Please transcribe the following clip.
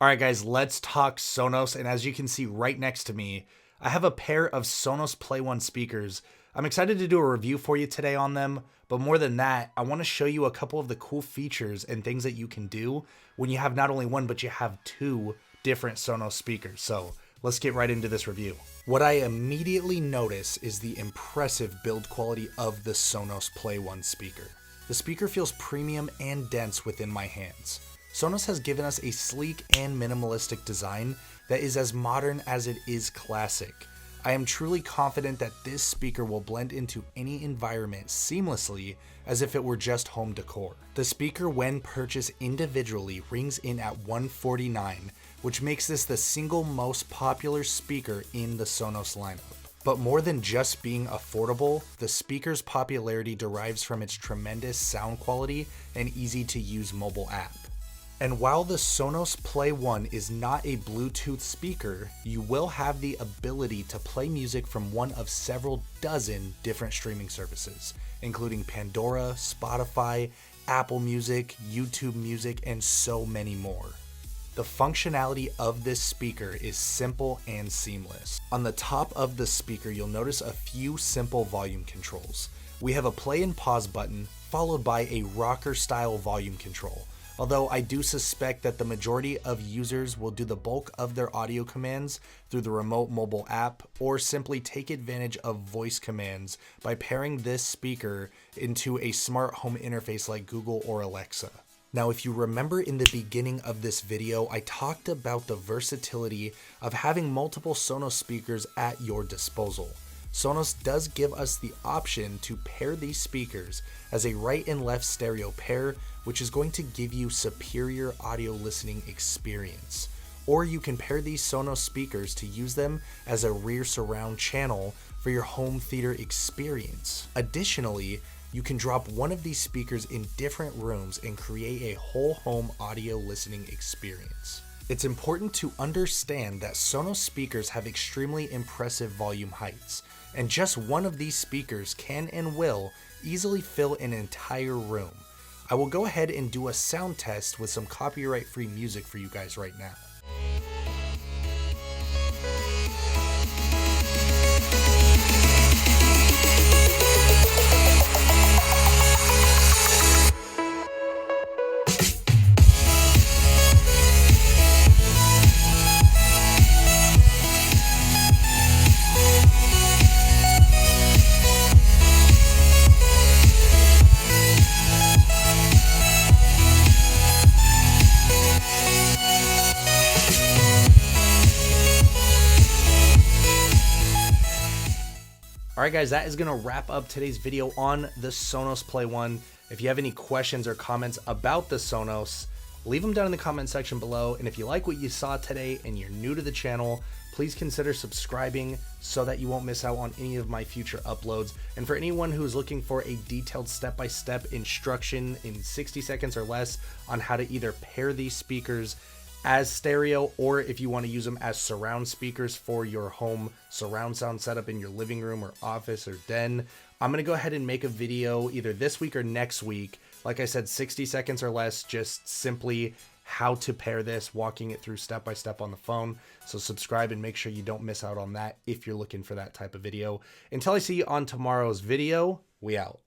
All right, guys, let's talk Sonos. And as you can see right next to me, I have a pair of Sonos Play One speakers. I'm excited to do a review for you today on them, but more than that, I want to show you a couple of the cool features and things that you can do when you have not only one, but you have two different Sonos speakers. So let's get right into this review. What I immediately notice is the impressive build quality of the Sonos Play One speaker. The speaker feels premium and dense within my hands. Sonos has given us a sleek and minimalistic design that is as modern as it is classic. I am truly confident that this speaker will blend into any environment seamlessly as if it were just home decor. The speaker, when purchased individually, rings in at $149, which makes this the single most popular speaker in the Sonos lineup. But more than just being affordable, the speaker's popularity derives from its tremendous sound quality and easy to use mobile app. And while the Sonos Play One is not a Bluetooth speaker, you will have the ability to play music from one of several dozen different streaming services, including Pandora, Spotify, Apple Music, YouTube Music, and so many more. The functionality of this speaker is simple and seamless. On the top of the speaker, you'll notice a few simple volume controls. We have a play and pause button, followed by a rocker style volume control. Although I do suspect that the majority of users will do the bulk of their audio commands through the remote mobile app or simply take advantage of voice commands by pairing this speaker into a smart home interface like Google or Alexa. Now, if you remember in the beginning of this video, I talked about the versatility of having multiple Sonos speakers at your disposal. Sonos does give us the option to pair these speakers as a right and left stereo pair, which is going to give you superior audio listening experience. Or you can pair these Sonos speakers to use them as a rear surround channel for your home theater experience. Additionally, you can drop one of these speakers in different rooms and create a whole home audio listening experience. It's important to understand that Sonos speakers have extremely impressive volume heights, and just one of these speakers can and will easily fill an entire room. I will go ahead and do a sound test with some copyright-free music for you guys right now. Alright guys, that is going to wrap up today's video on the Sonos Play One. If you have any questions or comments about the Sonos, leave them down in the comment section below. And if you like what you saw today and you're new to the channel, please consider subscribing so that you won't miss out on any of my future uploads. And for anyone who is looking for a detailed step-by-step instruction in 60 seconds or less on how to either pair these speakers as stereo, or if you want to use them as surround speakers for your home surround sound setup in your living room or office or den, I'm going to go ahead and make a video either this week or next week. Like I said, 60 seconds or less, just simply how to pair this, walking it through step by step on the phone. So subscribe and make sure you don't miss out on that if you're looking for that type of video. Until I see you on tomorrow's video, we out.